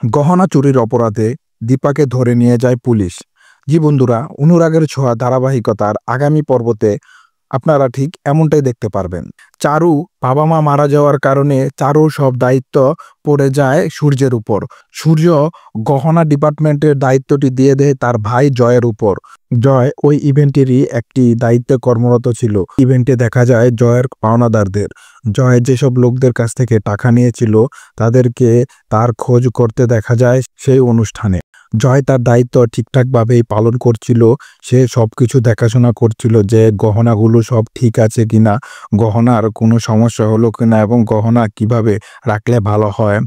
গহনা চুরির অপরাধে দীপাকে ধরে নিয়ে যায় পুলিশ। জি বন্ধুরা, অনুরাগের ছোঁয়া ধারাবাহিকতার আগামী পর্বতে আপনারা ঠিক এমনটাই দেখতে পারবেন। চারু বাবা মা মারা যাওয়ার কারণে চারুর সব দায়িত্ব পড়ে যায় সূর্যের উপর। সূর্য গহনা ডিপার্টমেন্টের দায়িত্বটি দিয়ে দেয় তার ভাই জয়ের উপর। জয় ওই ইভেন্টেরই একটি দায়িত্বে কর্মরত ছিল। ইভেন্টে দেখা যায় জয়ের পাওনাদারদের। জয় যেসব লোকদের কাছ থেকে টাকা নিয়েছিল তাদেরকে তার খোঁজ করতে দেখা যায় সেই অনুষ্ঠানে। জয় তার দায়িত্ব ঠিকঠাকভাবেই পালন করছিল। সে সবকিছু দেখাশোনা করছিল যে গহনাগুলো সব ঠিক আছে কিনা, গহনার কোনো সমস্যা হলো কিনা এবং গহনা কিভাবে রাখলে ভালো হয়,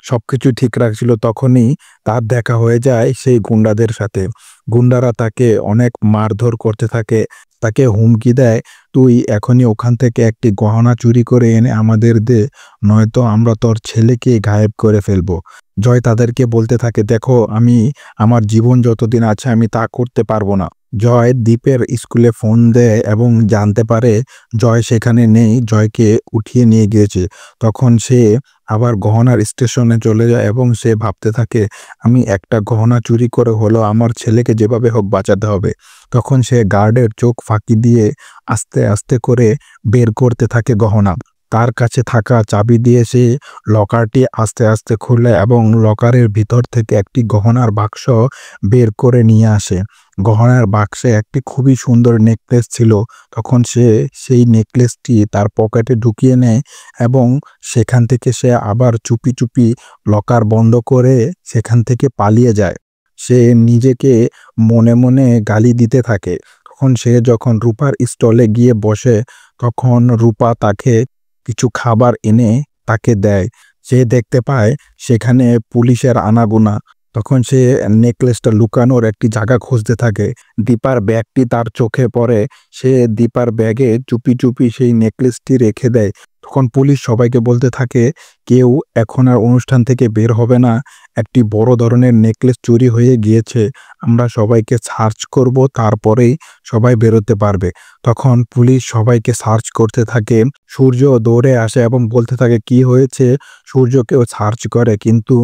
সবকিছু ঠিক রাখছিল। তখনই তার দেখা হয়ে যায় সেই গুন্ডাদের সাথে। গুন্ডারা তাকে অনেক মারধর করতে থাকে, তাকে হুমকি দেয়, তুই এখনই ওখান থেকে একটি গহনা চুরি করে এনে আমাদের দে, নয়তো আমরা তোর ছেলেকে গায়েব করে ফেলবো। জয় তাদেরকে বলতে থাকে, দেখো আমি আমার জীবন যতদিন আছে আমি তা করতে পারবো না। জয় দীপের স্কুলে ফোন দেয় এবং জানতে পারে জয় সেখানে নেই, জয়কে উঠিয়ে নিয়ে গিয়েছে। তখন সে আবার গহনার স্টেশনে চলে যায় এবং সে ভাবতে থাকে, আমি একটা গহনা চুরি করে হলো আমার ছেলেকে যেভাবে হোক বাঁচাতে হবে। তখন সে গার্ডের চোখ ফাঁকি দিয়ে আস্তে আস্তে করে বের করতে থাকে গহনা। তার কাছে থাকা চাবি দিয়ে সে লকারটি আস্তে আস্তে খুলে এবং লকারের ভিতর থেকে একটি গহনার বাক্স বের করে নিয়ে আসে। গহনার বাক্সে একটি খুবই সুন্দর নেকলেস ছিল। তখন সে সেই নেকলেসটি তার পকেটে ঢুকিয়ে নেয় এবং সেখান থেকে সে আবার চুপি চুপি লকার বন্ধ করে সেখান থেকে পালিয়ে যায়। সে নিজেকে মনে মনে গালি দিতে থাকে। তখন সে যখন রূপার স্টলে গিয়ে বসে, তখন রূপা তাকে কিছু খাবার এনে তাকে দেয়। সে দেখতে পায় সেখানে পুলিশের আনাগোনা। তখন সে নেকলেসটা লুকানোর একটি জায়গা খুঁজতে থাকে। দীপার ব্যাগটি তার চোখে পড়ে। সে দীপার ব্যাগে চুপি চুপি সেই নেকলেসটি রেখে দেয়। তখন পুলিশ সবাইকে বলতে থাকে, কেউ এখন আর অনুষ্ঠান থেকে বের হবে না, একটি বড় ধরনের নেকলেস চুরি হয়ে গিয়েছে, আমরা সবাইকে সার্চ করব, তারপরেই সবাই বেরোতে পারবে। তখন পুলিশ সবাইকে সার্চ করতে থাকে। সূর্য দৌড়ে আসে এবং বলতে থাকে, কি হয়েছে? সূর্যকেও সার্চ করে, কিন্তু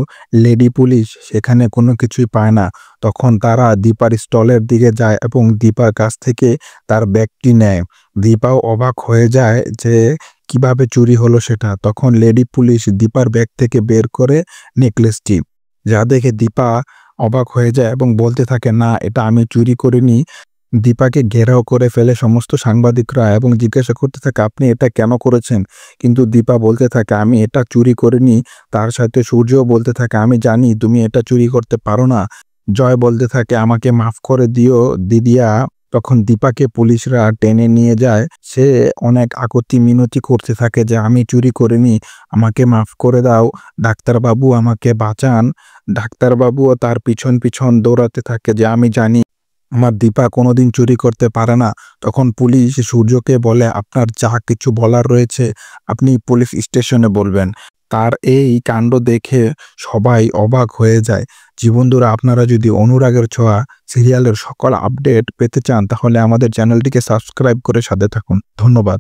লেডি পুলিশ সেখানে কোনো কিছুই পায় না। তখন তারা দীপার স্টলের দিকে যায় এবং দীপার কাছ থেকে তার ব্যাগটি নেয়। দীপাও অবাক হয়ে যায় যে কিভাবে চুরি হলো সেটা। তখন লেডি পুলিশ দীপার ব্যাগ থেকে বের করে নেকলেসটি, যা দেখে দীপা অবাক হয়ে যায় এবং বলতে থাকে, না এটা আমি চুরি করিনি। দীপাকে ঘেরাও করে ফেলে সমস্ত সাংবাদিকরা এবং জিজ্ঞাসা করতে থাকে, আপনি এটা কেন করেছেন? কিন্তু দীপা বলতে থাকে, আমি এটা চুরি করিনি। তার সাথে সূর্যও বলতে থাকে, আমি জানি তুমি এটা চুরি করতে পারো না। জয় বলতে থাকে, আমাকে মাফ করে দিও দিদিয়া। তখন দীপাকে পুলিশরা টেনে নিয়ে যায়। সে অনেক আকুতি মিনতি করতে থাকে যে আমি চুরি করিনি, আমাকে মাফ করে দাও, ডাক্তারবাবু আমাকে বাঁচান। ডাক্তারবাবুও তার পিছন পিছন দৌড়াতে থাকে যে আমি জানি আমার দীপা কোনোদিন চুরি করতে পারে না। তখন পুলিশ সূর্যকে বলে, আপনার যা কিছু বলার রয়েছে আপনি পুলিশ স্টেশনে বলবেন। তার এই কাণ্ড দেখে সবাই অবাক হয়ে যায়। জীবনদুরা, আপনারা যদি অনুরাগের ছোঁয়া সিরিয়ালের সকল আপডেট পেতে চান তাহলে আমাদের চ্যানেলটিকে সাবস্ক্রাইব করে সাথে থাকুন। ধন্যবাদ।